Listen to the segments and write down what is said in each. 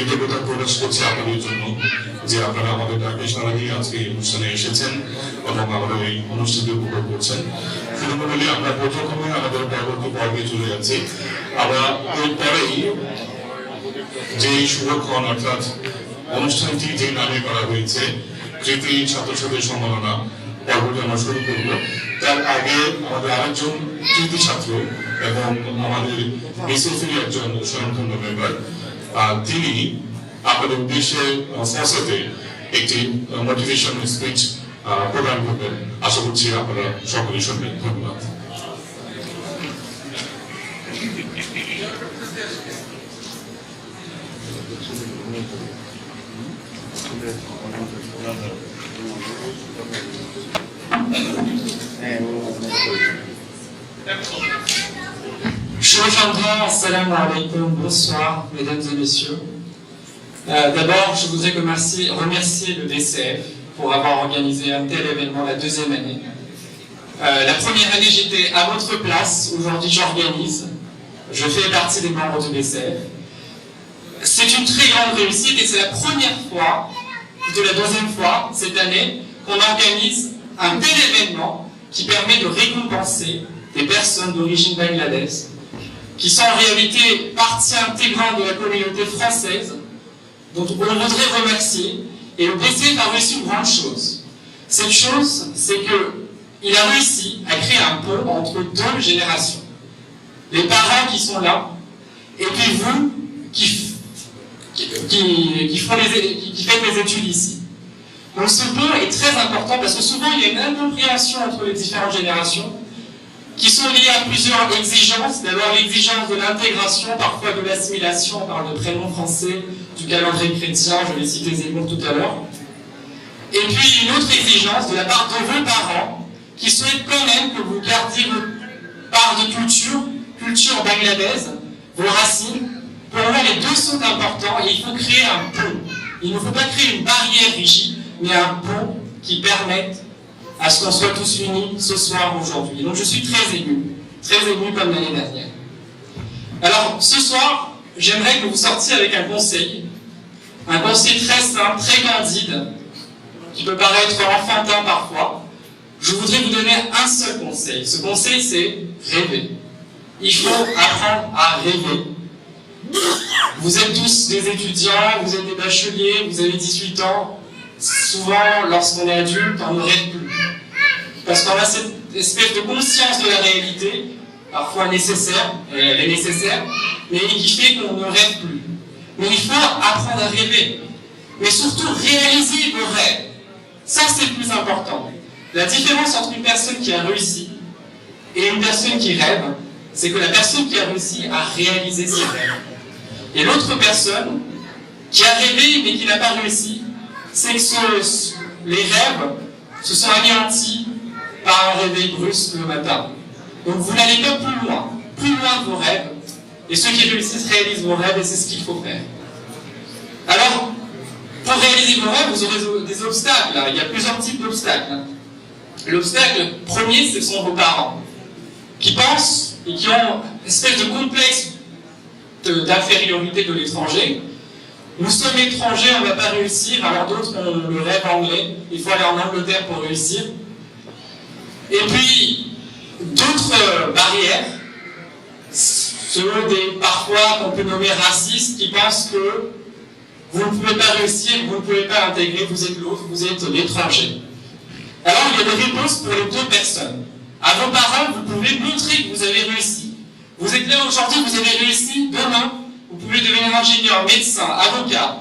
কৃতজ্ঞতা প্রকাশ করছি আপনাদের জন্য যে আপনারা আমাদের ডাকে সাড়া দিয়ে আজকে এই অনুষ্ঠানে এসেছেন এবং আমাদের এই অনুষ্ঠানটি উপভোগ করছেন। শুধু বলে আমরা প্রথমে আমাদের পরবর্তী পর্বে চলে যাচ্ছি। আমরা এরপরেই যে শুভক্ষণ অর্থাৎ অনুষ্ঠানটি যে নামে করা হয়েছে কৃতি ছাত্রছাত্রী সম্মাননা পর্বটি আমরা শুরু করব। তার আগে আমাদের আরেকজন কৃতি ছাত্র এবং আমাদের বিসিএফের একজন স্বয়ংখণ্ড মেম্বার, তিনি আপনাদের উদ্দেশ্যে ফসতে একটি মোটিভেশন স্পিচ প্রদান করবেন। আশা করছি আপনারা সকলেই শুনবেন। ধন্যবাদ। Assalamu alaikum, bonsoir mesdames et messieurs. D'abord, je voudrais remercier le DCF pour avoir organisé un tel événement la deuxième année. La première année, j'étais à votre place, aujourd'hui j'organise. Je fais partie des membres du DCF. C'est une très grande réussite et c'est la première fois, plutôt la deuxième fois cette année, qu'on organise un tel événement qui permet de récompenser des personnes d'origine bangladaise qui sont en réalité partie intégrante de la communauté française, dont on voudrait remercier. Et le DCF a réussi une grande chose. Cette chose, c'est qu'il a réussi à créer un pont entre deux générations. Les parents qui sont là, et puis vous qui faites les études ici. Donc ce pont est très important parce que souvent il y a une incompréhension entre les différentes générations qui sont liées à plusieurs exigences. D'abord l'exigence de l'intégration, parfois de l'assimilation, on parle de prénom français, du calendrier chrétien, je vais citer Zemmour tout à l'heure. Et puis une autre exigence de la part de vos parents qui souhaitent quand même que vous gardiez votre part de culture bangladaise, vos racines. Pour moi les deux sont importants et il faut créer un pont. Il ne faut pas créer une barrière rigide, mais un pont qui permette à ce qu'on soit tous unis ce soir aujourd'hui. Donc je suis très ému comme l'année dernière. Alors ce soir, j'aimerais que vous sortiez avec un conseil très simple, très candide, qui peut paraître enfantin parfois. Je voudrais vous donner un seul conseil. Ce conseil, c'est rêver. Il faut apprendre à rêver. Vous êtes tous des étudiants, vous êtes des bacheliers, vous avez 18 ans. Souvent, lorsqu'on est adulte, on ne rêve plus. Parce qu'on a cette espèce de conscience de la réalité, parfois nécessaire, elle est nécessaire, mais qui fait qu'on ne rêve plus. Mais il faut apprendre à rêver. Mais surtout, réaliser vos rêves. Ça, c'est le plus important. La différence entre une personne qui a réussi et une personne qui rêve, c'est que la personne qui a réussi a réalisé ses rêves. Et l'autre personne qui a rêvé mais qui n'a pas réussi, c'est que les rêves se sont anéantis par un réveil brusque le matin. Donc vous n'allez pas plus loin de vos rêves. Et ceux qui réussissent réalisent vos rêves et c'est ce qu'il faut faire. Alors, pour réaliser vos rêves, vous aurez des obstacles. Là. Il y a plusieurs types d'obstacles. L'obstacle premier, ce sont vos parents, qui pensent et qui ont une espèce de complexe d'infériorité de l'étranger. Nous sommes étrangers, on ne va pas réussir, alors d'autres ont le rêve anglais, il faut aller en Angleterre pour réussir. Et puis, d'autres barrières, ceux parfois qu'on peut nommer racistes, qui pensent que vous ne pouvez pas réussir, vous ne pouvez pas intégrer, vous êtes l'autre, vous êtes l'étranger. Alors, il y a des réponses pour les deux personnes. À vos parents, vous pouvez montrer que vous avez réussi. Vous êtes là aujourd'hui, vous avez réussi, demain, vous pouvez devenir ingénieur, médecin, avocat.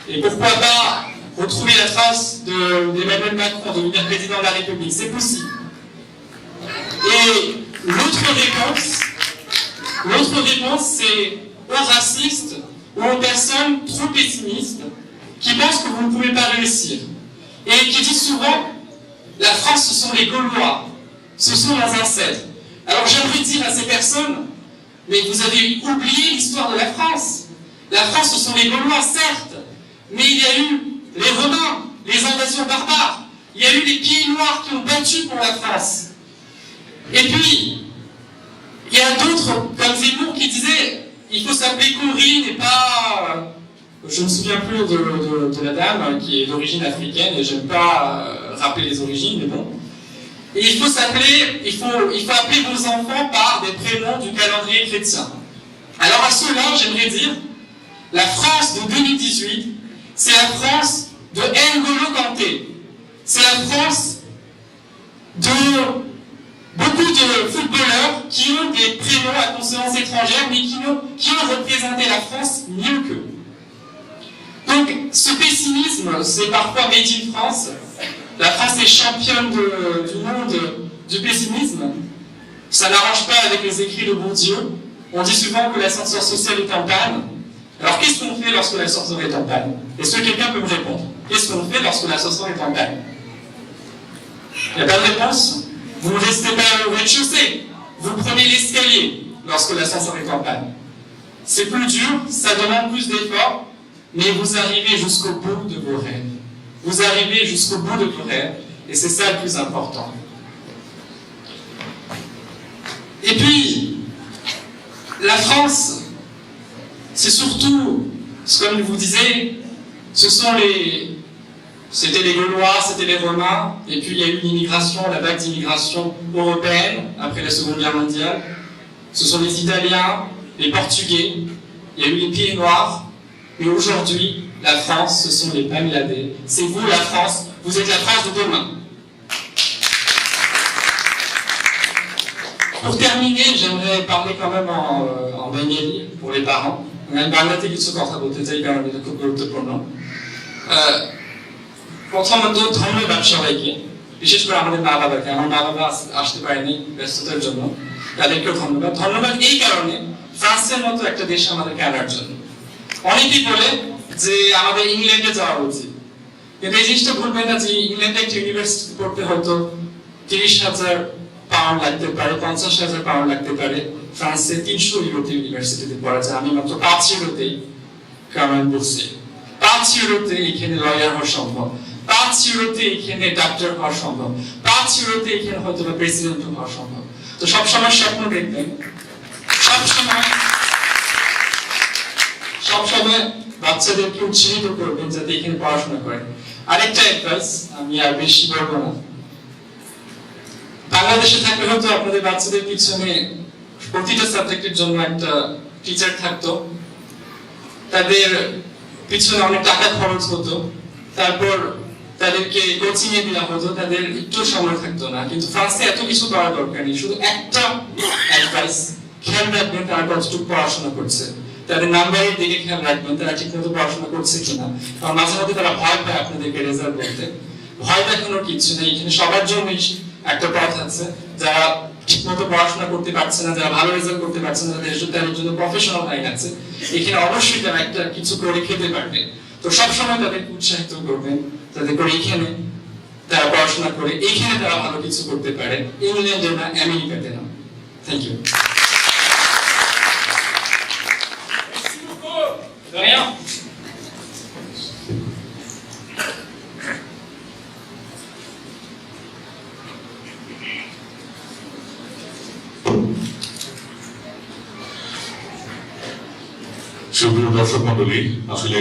Et pourquoi pas retrouver la trace d'Emmanuel Macron, devenir président de la République, c'est possible. Et l'autre réponse, c'est aux racistes ou aux personnes trop pessimistes qui pensent que vous ne pouvez pas réussir. Et qui disent souvent, la France, ce sont les Gaulois, ce sont leurs ancêtres. Alors j'aimerais dire à ces personnes, mais vous avez oublié l'histoire de la France. La France, ce sont les Gaulois, certes, mais il y a eu les Romains, les invasions barbares, il y a eu les pieds noirs qui ont battu pour la France. Et puis, il y a d'autres, comme Zemmour, qui disaient il faut s'appeler Corinne et pas je ne me souviens plus de la dame qui est d'origine africaine et j'aime pas rappeler les origines, mais bon. Et il faut appeler vos enfants par des prénoms du calendrier chrétien. Alors à cela, j'aimerais dire, la France de 2018, c'est la France de N'Golo Kanté. C'est la France de beaucoup de footballeurs qui ont des prénoms à consonance étrangère, mais qui ont représenté la France mieux qu'eux. Donc, ce pessimisme, c'est parfois made in France. La France est championne du monde du pessimisme. Ça n'arrange pas avec les écrits de bon Dieu. On dit souvent que l'ascenseur social est en panne. Alors, qu'est-ce qu'on fait lorsque l'ascenseur est en panne? Est-ce que quelqu'un peut me répondre? Qu'est-ce qu'on fait lorsque l'ascenseur est en panne? Il n'y a pas de réponse? Vous ne restez pas au rez-de-chaussée. Vous prenez l'escalier lorsque l'ascenseur est en panne. C'est plus dur, ça demande plus d'efforts, mais vous arrivez jusqu'au bout de vos rêves. Vous arrivez jusqu'au bout de vos rêves, et c'est ça le plus important. Et puis, la France, c'est surtout, comme je vous disais, c'était les Gaulois, c'était les Romains, et puis il y a eu l'immigration, la vague d'immigration européenne après la Seconde Guerre mondiale. Ce sont les Italiens, les Portugais, il y a eu les Pieds Noirs, mais aujourd'hui, la France, ce sont les Bangladais. C'est vous la France, vous êtes la France de demain. Pour terminer, j'aimerais parler quand même en bengali pour les parents. বাংলাতে কিছু কথা বলতে চাই কারণ এটা খুব গুরুত্বপূর্ণ প্রথমত ধন্যবাদ সবাইকে বিশেষ করে আমাদের মা বাবাকে আমার মা বাবা আসতে পারেনি ব্যস্ততার জন্য তাদেরকেও ধন্যবাদ এই কারণে ফ্রান্সের মতো একটা দেশ আমাদেরকে আনার জন্য অনেকেই বলে যে আমাদের ইংল্যান্ডে যাওয়া উচিত কিন্তু এই জিনিসটা ভুলবেন না যে ইংল্যান্ডে একটা ইউনিভার্সিটি পড়তে হয়তো 30,000 পাউন্ড লাগতে পারে 50,000 পাউন্ড লাগতে পারে ফ্রান্সে 300 ইউরোতে ইউনিভার্সিটিতে পড়া যায় আমি মাত্র 5 ইউরোতেই কারণ বলছি 5 ইউরোতে এখানে লয়ার হওয়া সম্ভব 5 ইউরোতে এখানে ডাক্তার হওয়া সম্ভব 5 ইউরোতে এখানে হয়তো প্রেসিডেন্ট হওয়া সম্ভব তো সবসময় স্বপ্ন দেখবেন সবসময় বাচ্চাদেরকে উৎসাহিত করবেন যাতে এখানে পড়াশোনা করেন আরেকটা অ্যাডভাইস আমি আর বেশি বলবো না বাংলাদেশে থাকলে হয়তো আপনাদের বাচ্চাদের পিছনে প্রতিটা সাবজেক্টের জন্য একটা টিচার থাকতো তাদের পিছনে অনেক টাকা খরচ হতো তারপর তাদেরকে কোচিং এ দেওয়া হতো তাদের একটু সময় থাকতো না কিন্তু ফ্রান্সে এত কিছু করা দরকার নেই শুধু একটা অ্যাডভাইস খেয়াল রাখবেন তারা কতটুকু পড়াশোনা করছে তাদের নাম্বারের দিকে খেয়াল রাখবেন তারা ঠিকমতো পড়াশোনা করছে কিনা কারণ মাঝে মধ্যে তারা ভয় পায় আপনাদেরকে রেজাল্ট বলতে ভয় দেখানোর কিছু নেই এখানে সবার জন্যই একটা পথ আছে যারা ঠিকমতো পড়াশোনা করতে পারছে না যারা ভালো রেজাল্ট করতে পারছে না তাদের জন্য প্রফেশনাল লাইন আছে এখানে অবশ্যই তারা একটা কিছু করে খেতে পারবে তো সবসময় তাদেরকে উৎসাহিত করবেন যাতে করে এখানে তারা পড়াশোনা করে এখানে তারা ভালো কিছু করতে পারে ইংল্যান্ডে না আমেরিকাতে না থ্যাংক ইউ সুপ্রিয় দর্শক মন্ডলী আসলে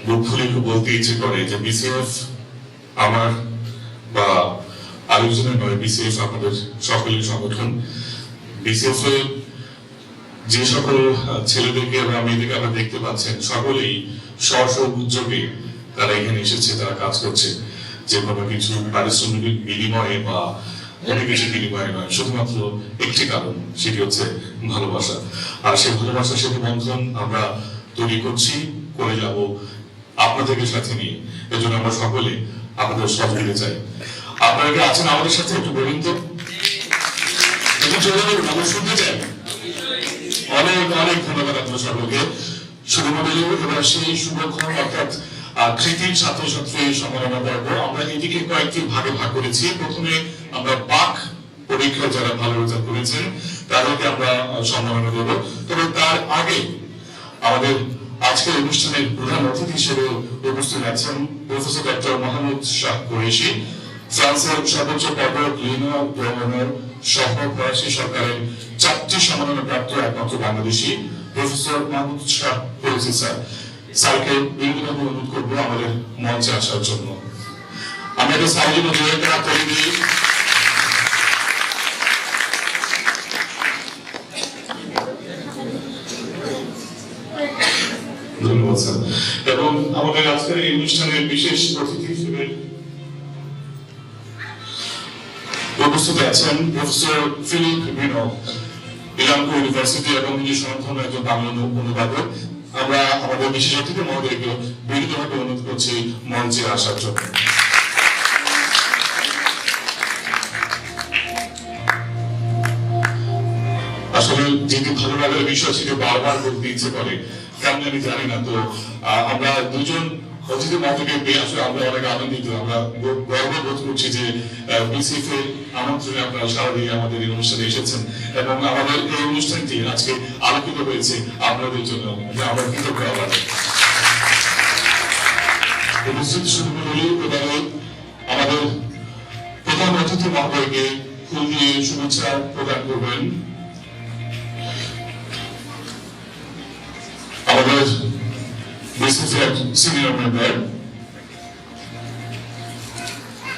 বুক ফুলে বলতে ইচ্ছে করে যে বিসিএফ আমার বা আলোচনা নয় বিসিএফ আমাদের সকলের সংগঠন বিসিএফ যে সকল ছেলেদেরকে এবং মেয়েদেরকে আমরা দেখতে পাচ্ছেন সকলেই স্ব উদ্যোগে তারা এখানে এসেছে তারা কাজ করছে যে কোনো কিছু পারিশ্রমিক বিনিময়ে বা অনেক কিছু বিনিময়ে নয় শুধুমাত্র একটি কারণ সেটি হচ্ছে ভালোবাসা আর সেই ভালোবাসার সাথে বন্ধন আমরা তৈরি করছি করে যাব আপনাদেরকে সাথে নিয়ে এজন্য আমরা সকলে আপনাদের সহযোগিতা চাই আপনারা কি আছেন আমাদের সাথে একটু বলুন তো একটু চলে যাবেন আমরা শুনতে চাই অনেক অনেক ধন্যবাদ আপনার সকলকে শুধুমাত্র এবার সেই শুভক্ষণ অর্থাৎ কৃতির ছাত্রছাত্রী সম্মাননা পর্ব আমরা এটিকে কয়েকটি ভাগে ভাগ করেছি প্রথমে আমরা বাক পরীক্ষা যারা ভালো রেজাল্ট করেছেন তাদেরকে আমরা সম্মাননা দেব তবে তার আগে আমাদের আজকের অনুষ্ঠানের প্রধান অতিথি হিসেবে উপস্থিত আছেন প্রফেসর ডক্টর মোহাম্মদ শাহ কুরেশি ফ্রান্সের সর্বোচ্চ পদক লিনা গভর্নর সহ ফরাসি সরকারের 4টি সম্মাননা প্রাপ্ত একমাত্র বাংলাদেশি প্রফেসর মোহাম্মদ শাহ কুরেশি স্যার স্যারকে বিনীতভাবে অনুরোধ করবো আমাদের মঞ্চে আসার জন্য। আমরা একটা স্যারের জন্য দু একটা করে দিই। ধন্যবাদ স্যার। এবং আমাদের আজকের এই অনুষ্ঠানের বিশেষ অতিথি হিসেবে উপস্থিত আছেন প্রফেসর ফিলিপ বিনো, ইলামকো ইউনিভার্সিটি এবং ইংলিশ সনাতনের একজন বাংলা অনুবাদক। আমরা আমাদের বিশেষ অতিথি মহোদয়কে বিনীতভাবে অনুরোধ করছি মঞ্চে আসার জন্য। আসলে যেটি ভালো লাগার বিষয় সেটি বারবার বলতে ইচ্ছে করে, কেমন আমি জানি না। তো আমরা দুজন অতিথি মহোদয়কে পেয়ে আসলে আমরা অনেক আনন্দিত, আমরা গর্ববোধ করছি যে বিসিএফ এর আমন্ত্রণে আপনারা সারা দিয়ে আমাদের এই অনুষ্ঠানে এসেছেন এবং আমাদের এই অনুষ্ঠানটি আজকে আলোকিত হয়েছে আপনাদের জন্য, আমরা কৃতজ্ঞ। আবার উপস্থিত শুরু করলে এবারে আমাদের প্রধান অতিথি মহোদয়কে ফুল দিয়ে শুভেচ্ছা প্রদান করবেন আমাদের বিসিএফ সিনিয়র মেম্বার।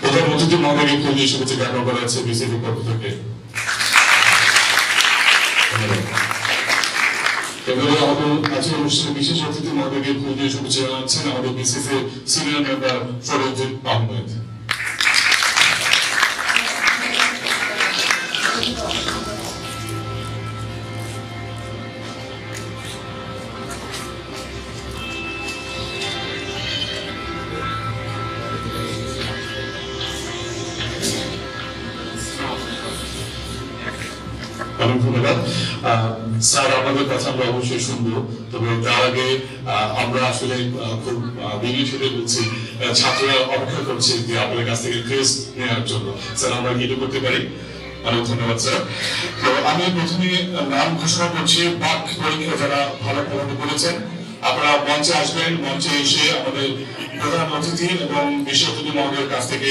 প্রধান অতিথি মহোদয়কে ফুল দিয়ে শুভেচ্ছা জ্ঞাপন করা হচ্ছে বিসিএফ এর পক্ষ থেকে। এবারে আমাদের আজকের অনুষ্ঠানে বিশেষ অতিথি মহোদয়কে ফুল দিয়ে শুভেচ্ছা জানাচ্ছেন আমাদের বিসিএফ এর সিনিয়র মেম্বার ফরিদুল আহমেদ। ধন্যবাদ স্যার, আপনাদের কথা আমরা অবশ্যই শুনবো, তবে তার আগে আমরা আসলে খুব বিনয়ী সাথে বলছি ছাত্ররা অপেক্ষা করছে যে আপনাদের কাছ থেকে ক্রেস্ট নেওয়ার জন্য। স্যার আমরা কি করতে পারি? অনেক ধন্যবাদ স্যার। তো আমি প্রথমে নাম ঘোষণা করছি বাক পরীক্ষা যারা ভালো ফলাফল করেছেন আপনারা মঞ্চে আসবেন। মঞ্চে এসে আমাদের প্রধান অতিথি এবং বিশেষ অতিথি মহোদয়ের কাছ থেকে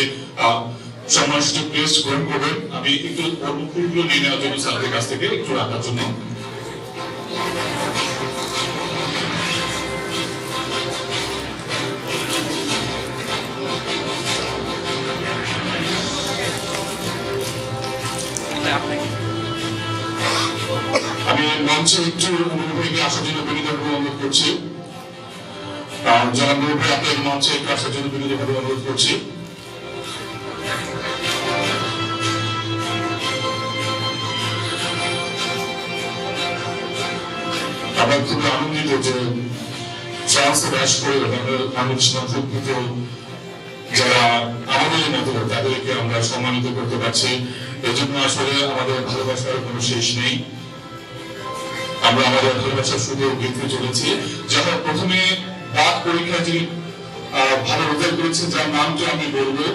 সম্মানসূচক ক্রেস্ট গ্রহণ করবেন। আমি একটু ফুলগুলো নিয়ে নেওয়ার জন্য স্যারদের কাছ থেকে একটু রাখার জন্য। আমি মঞ্চে একটু অনুভবীকে আসার জন্য বিনীতভাবে অনুরোধ করছি। জনাব নুর ভাই, আপনার মঞ্চে একটু আসার জন্য বিনীতভাবে অনুরোধ করছি। আমরা খুবই আনন্দিত যে ফ্রান্সে বাস করে বাংলাদেশ মন্ত্রীকৃত যারা আমাদের মতো তাদেরকে আমরা সম্মানিত করতে পারছি। এই জন্য আসলে আমাদের ভালোবাসার কোনো শেষ নেই। আমরা আমাদের ভালোবাসার শুধু গেঁথে চলেছি। যারা প্রথমে বাক পরীক্ষায় যিনি ভালো রেজাল্ট করেছেন, যার নামটা আমি বলবো,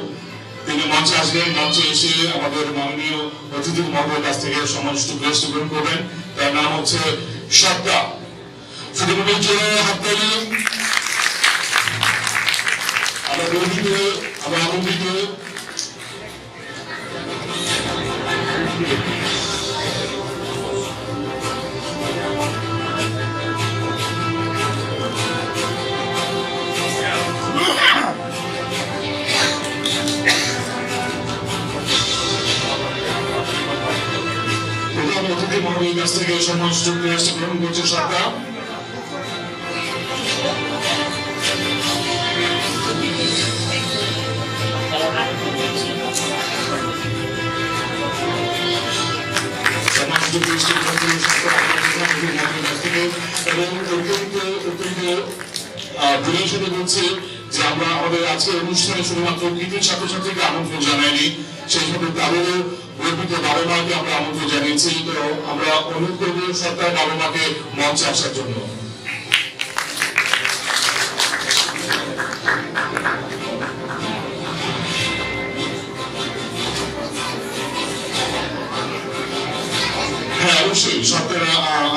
তিনি মঞ্চে আসবেন। মঞ্চে এসে আমাদের মাননীয় অতিথি মহোদয়ের কাছ থেকে সম্মানসূচক ক্রেস্ট গ্রহণ করবেন। তার নাম হচ্ছে সত্তা। ফুটবলের জন্য হাততালি। আমরা গর্বিত, আমরা আনন্দিত। প্রধান অতিথি মহোদয়ের কাছ থেকে সম্মানসূচক ক্রেস্ট গ্রহণ করছে সত্তা। এবং বিনয়ের সাথে বলছি যে আমরা আমাদের আজকের অনুষ্ঠানে শুধুমাত্র কৃতি ছাত্রছাত্রীকে আমন্ত্রণ জানাইনি, সেই সাথে তাদেরও গর্বিত বাবা মাকে আমরা আমন্ত্রণ জানিয়েছি। তো আমরা অনুরোধ করবো সরকার বাবা মাকে মঞ্চে আসার জন্য। হ্যাঁ, অবশ্যই সরকার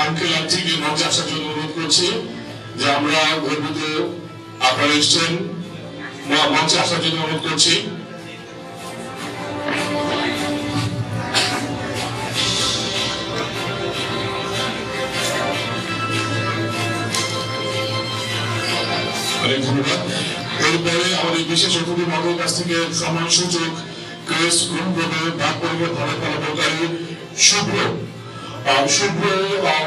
আঙ্কেল আন্টিকে মঞ্চে আসার জন্য অনুরোধ করছি যে আমরা গর্বিত আপনারা এসছেন, মঞ্চে আসার জন্য অনুরোধ করছি। বিশেষ অতিথি মহোদয়ের কাছ থেকে সম্মান সূচক ক্রেস্ট গ্রহণ করবে ভারত ফলাফলকারী শুভ্র শুভ্র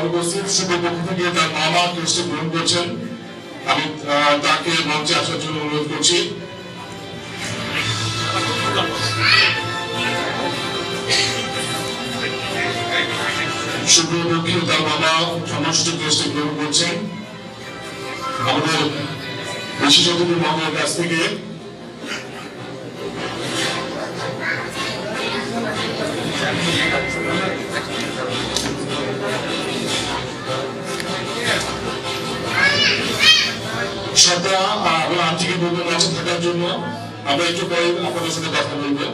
উপস্থিত শুভ্র পক্ষ থেকে তার মামা ক্রেস্ট গ্রহণ করছেন। আমি তাকে মঞ্চে আসার জন্য অনুরোধ করছি। শুভ্র পক্ষে তার মামা সম্মান সূচক ক্রেস্ট গ্রহণ করছেন। আমাদের বিশেষ অতিথি মহোদয়ের কাছ থেকে সপ্তাহ আর্থিক মঞ্চে থাকার জন্য আমরা একটু পরে আপনাদের সাথে কথা বলবো।